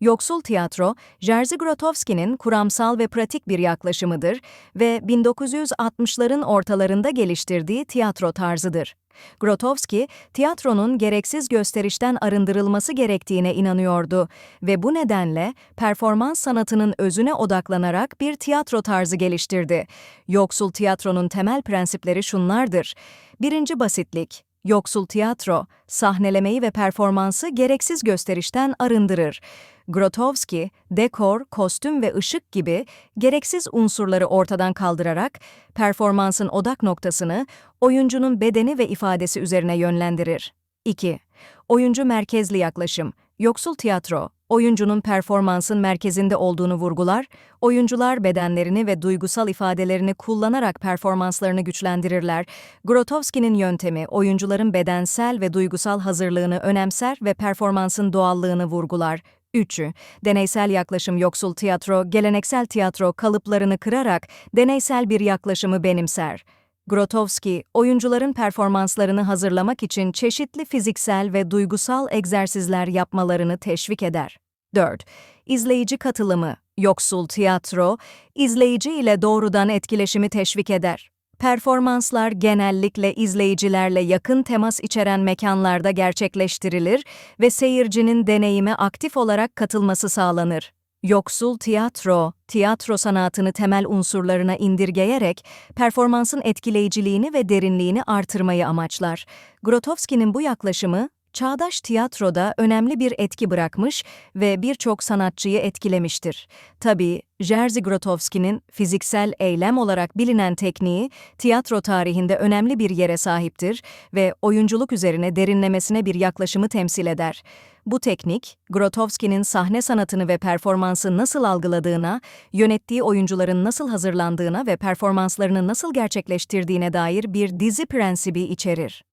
Yoksul tiyatro, Jerzy Grotowski'nin kuramsal ve pratik bir yaklaşımıdır ve 1960'ların ortalarında geliştirdiği tiyatro tarzıdır. Grotowski, tiyatronun gereksiz gösterişten arındırılması gerektiğine inanıyordu ve bu nedenle performans sanatının özüne odaklanarak bir tiyatro tarzı geliştirdi. Yoksul tiyatronun temel prensipleri şunlardır. Birinci basitlik. Yoksul tiyatro, sahnelemeyi ve performansı gereksiz gösterişten arındırır. Grotowski, dekor, kostüm ve ışık gibi gereksiz unsurları ortadan kaldırarak performansın odak noktasını oyuncunun bedeni ve ifadesi üzerine yönlendirir. 2. Oyuncu merkezli yaklaşım. Yoksul tiyatro, oyuncunun performansın merkezinde olduğunu vurgular, oyuncular bedenlerini ve duygusal ifadelerini kullanarak performanslarını güçlendirirler. Grotowski'nin yöntemi, oyuncuların bedensel ve duygusal hazırlığını önemser ve performansın doğallığını vurgular. 3. Deneysel yaklaşım. Yoksul tiyatro, geleneksel tiyatro kalıplarını kırarak deneysel bir yaklaşımı benimser. Grotowski, oyuncuların performanslarını hazırlamak için çeşitli fiziksel ve duygusal egzersizler yapmalarını teşvik eder. 4. İzleyici katılımı. Yoksul tiyatro, izleyici ile doğrudan etkileşimi teşvik eder. Performanslar genellikle izleyicilerle yakın temas içeren mekanlarda gerçekleştirilir ve seyircinin deneyime aktif olarak katılması sağlanır. Yoksul tiyatro, tiyatro sanatını temel unsurlarına indirgeyerek performansın etkileyiciliğini ve derinliğini artırmayı amaçlar. Grotowski'nin bu yaklaşımı, çağdaş tiyatroda önemli bir etki bırakmış ve birçok sanatçıyı etkilemiştir. Tabii, Jerzy Grotowski'nin fiziksel eylem olarak bilinen tekniği, tiyatro tarihinde önemli bir yere sahiptir ve oyunculuk üzerine derinlemesine bir yaklaşımı temsil eder. Bu teknik, Grotowski'nin sahne sanatını ve performansı nasıl algıladığına, yönettiği oyuncuların nasıl hazırlandığına ve performanslarını nasıl gerçekleştirdiğine dair bir dizi prensibi içerir.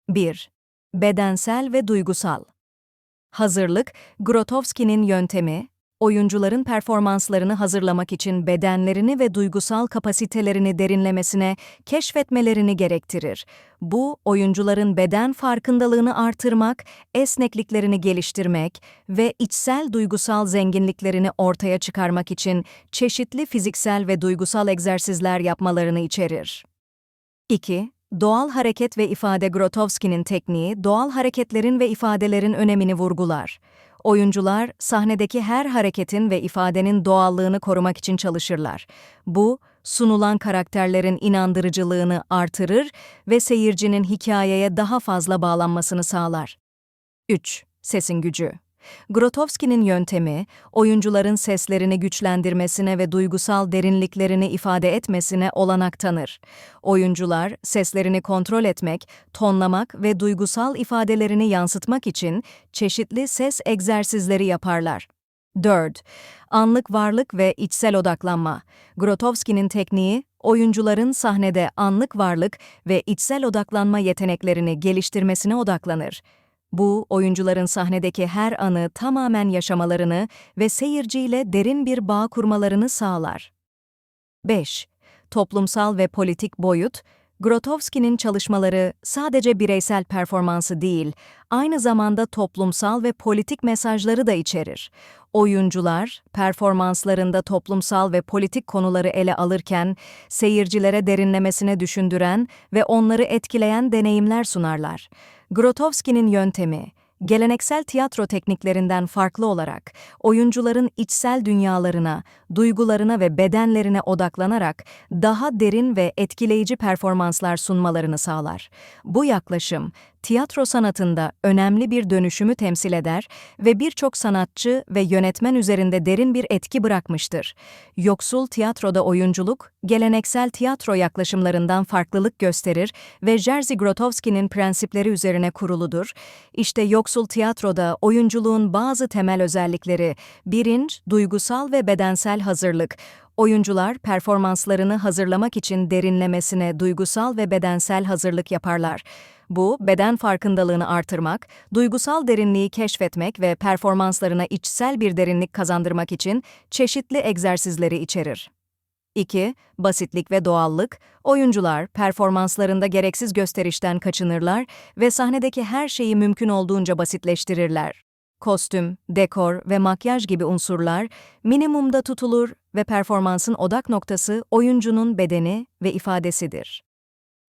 1. Bedensel ve duygusal. Hazırlık, Grotowski'nin yöntemi, oyuncuların performanslarını hazırlamak için bedenlerini ve duygusal kapasitelerini derinlemesine keşfetmelerini gerektirir. Bu, oyuncuların beden farkındalığını artırmak, esnekliklerini geliştirmek ve içsel duygusal zenginliklerini ortaya çıkarmak için çeşitli fiziksel ve duygusal egzersizler yapmalarını içerir. 2. Doğal hareket ve ifade. Grotowski'nin tekniği, doğal hareketlerin ve ifadelerin önemini vurgular. Oyuncular, sahnedeki her hareketin ve ifadenin doğallığını korumak için çalışırlar. Bu, sunulan karakterlerin inandırıcılığını artırır ve seyircinin hikayeye daha fazla bağlanmasını sağlar. 3. Sesin gücü. Grotowski'nin yöntemi, oyuncuların seslerini güçlendirmesine ve duygusal derinliklerini ifade etmesine olanak tanır. Oyuncular, seslerini kontrol etmek, tonlamak ve duygusal ifadelerini yansıtmak için çeşitli ses egzersizleri yaparlar. 4. Anlık varlık ve içsel odaklanma. Grotowski'nin tekniği, oyuncuların sahnede anlık varlık ve içsel odaklanma yeteneklerini geliştirmesine odaklanır. Bu, oyuncuların sahnedeki her anı tamamen yaşamalarını ve seyirciyle derin bir bağ kurmalarını sağlar. 5. Toplumsal ve politik boyut. Grotowski'nin çalışmaları sadece bireysel performansı değil, aynı zamanda toplumsal ve politik mesajları da içerir. Oyuncular, performanslarında toplumsal ve politik konuları ele alırken, seyircilere derinlemesine düşündüren ve onları etkileyen deneyimler sunarlar. Grotowski'nin yöntemi, geleneksel tiyatro tekniklerinden farklı olarak, oyuncuların içsel dünyalarına, duygularına ve bedenlerine odaklanarak daha derin ve etkileyici performanslar sunmalarını sağlar. Bu yaklaşım, tiyatro sanatında önemli bir dönüşümü temsil eder ve birçok sanatçı ve yönetmen üzerinde derin bir etki bırakmıştır. Yoksul tiyatroda oyunculuk, geleneksel tiyatro yaklaşımlarından farklılık gösterir ve Jerzy Grotowski'nin prensipleri üzerine kuruludur. İşte yoksul tiyatroda oyunculuğun bazı temel özellikleri: 1. Duygusal ve bedensel hazırlık. Oyuncular performanslarını hazırlamak için derinlemesine duygusal ve bedensel hazırlık yaparlar. Bu, beden farkındalığını artırmak, duygusal derinliği keşfetmek ve performanslarına içsel bir derinlik kazandırmak için çeşitli egzersizleri içerir. 2. Basitlik ve doğallık. Oyuncular performanslarında gereksiz gösterişten kaçınırlar ve sahnedeki her şeyi mümkün olduğunca basitleştirirler. kostüm, dekor ve makyaj gibi unsurlar minimumda tutulur ve performansın odak noktası oyuncunun bedeni ve ifadesidir.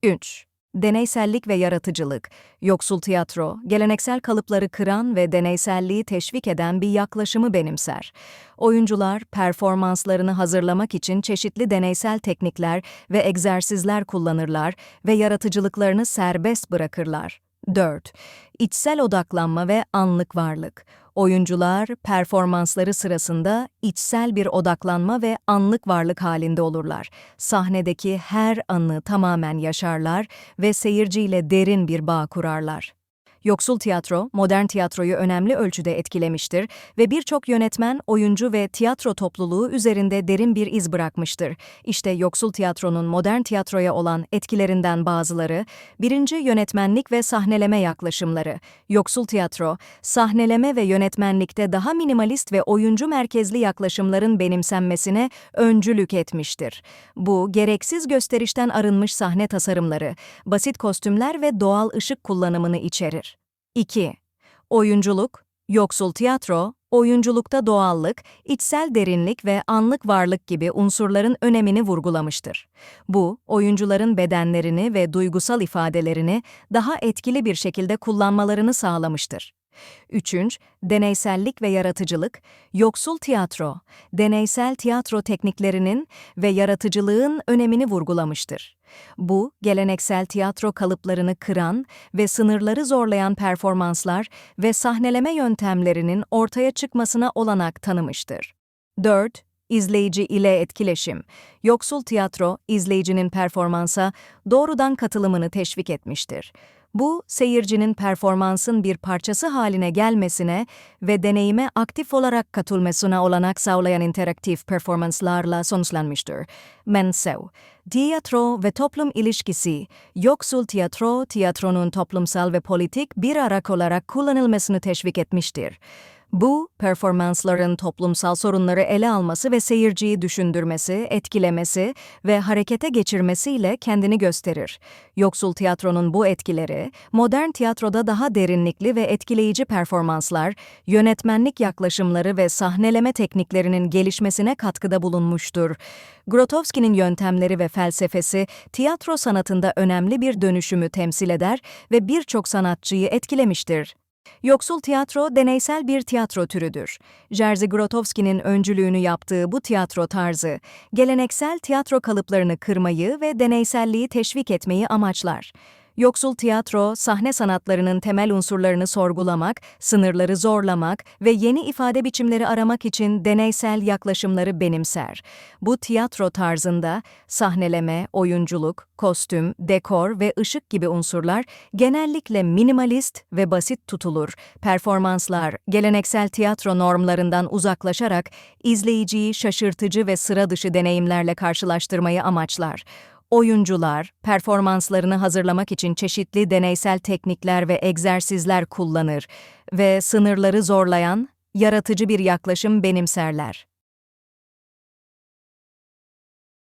3. Deneysellik ve yaratıcılık. Yoksul tiyatro, geleneksel kalıpları kıran ve deneyselliği teşvik eden bir yaklaşımı benimser. Oyuncular, performanslarını hazırlamak için çeşitli deneysel teknikler ve egzersizler kullanırlar ve yaratıcılıklarını serbest bırakırlar. 4. İçsel odaklanma ve anlık varlık. Oyuncular, performansları sırasında içsel bir odaklanma ve anlık varlık halinde olurlar. Sahnedeki her anı tamamen yaşarlar ve seyirciyle derin bir bağ kurarlar. Yoksul tiyatro, modern tiyatroyu önemli ölçüde etkilemiştir ve birçok yönetmen, oyuncu ve tiyatro topluluğu üzerinde derin bir iz bırakmıştır. İşte yoksul tiyatronun modern tiyatroya olan etkilerinden bazıları: 1. Yönetmenlik ve sahneleme yaklaşımları. Yoksul tiyatro, sahneleme ve yönetmenlikte daha minimalist ve oyuncu merkezli yaklaşımların benimsenmesine öncülük etmiştir. Bu, gereksiz gösterişten arınmış sahne tasarımları, basit kostümler ve doğal ışık kullanımını içerir. 2. Oyunculuk. Yoksul tiyatro, oyunculukta doğallık, içsel derinlik ve anlık varlık gibi unsurların önemini vurgulamıştır. Bu, oyuncuların bedenlerini ve duygusal ifadelerini daha etkili bir şekilde kullanmalarını sağlamıştır. 3. Deneysellik ve yaratıcılık. Yoksul tiyatro, deneysel tiyatro tekniklerinin ve yaratıcılığın önemini vurgulamıştır. Bu, geleneksel tiyatro kalıplarını kıran ve sınırları zorlayan performanslar ve sahneleme yöntemlerinin ortaya çıkmasına olanak tanımıştır. 4. İzleyici ile etkileşim. Yoksul tiyatro, izleyicinin performansa doğrudan katılımını teşvik etmiştir. Bu, seyircinin performansın bir parçası haline gelmesine ve deneyime aktif olarak katılmasına olanak sağlayan interaktif performanslarla sonuçlanmıştır. Mensev. Tiyatro ve toplum ilişkisi. Yoksul tiyatro, tiyatronun toplumsal ve politik bir araç olarak kullanılmasını teşvik etmiştir. Bu, performansların toplumsal sorunları ele alması ve seyirciyi düşündürmesi, etkilemesi ve harekete geçirmesiyle kendini gösterir. Yoksul tiyatronun bu etkileri, modern tiyatroda daha derinlikli ve etkileyici performanslar, yönetmenlik yaklaşımları ve sahneleme tekniklerinin gelişmesine katkıda bulunmuştur. Grotowski'nin yöntemleri ve felsefesi, tiyatro sanatında önemli bir dönüşümü temsil eder ve birçok sanatçıyı etkilemiştir. Yoksul tiyatro, deneysel bir tiyatro türüdür. Jerzy Grotowski'nin öncülüğünü yaptığı bu tiyatro tarzı, geleneksel tiyatro kalıplarını kırmayı ve deneyselliği teşvik etmeyi amaçlar. Yoksul tiyatro, sahne sanatlarının temel unsurlarını sorgulamak, sınırları zorlamak ve yeni ifade biçimleri aramak için deneysel yaklaşımları benimser. Bu tiyatro tarzında sahneleme, oyunculuk, kostüm, dekor ve ışık gibi unsurlar genellikle minimalist ve basit tutulur. Performanslar, geleneksel tiyatro normlarından uzaklaşarak izleyiciyi şaşırtıcı ve sıra dışı deneyimlerle karşılaştırmayı amaçlar. Oyuncular, performanslarını hazırlamak için çeşitli deneysel teknikler ve egzersizler kullanır ve sınırları zorlayan, yaratıcı bir yaklaşım benimserler.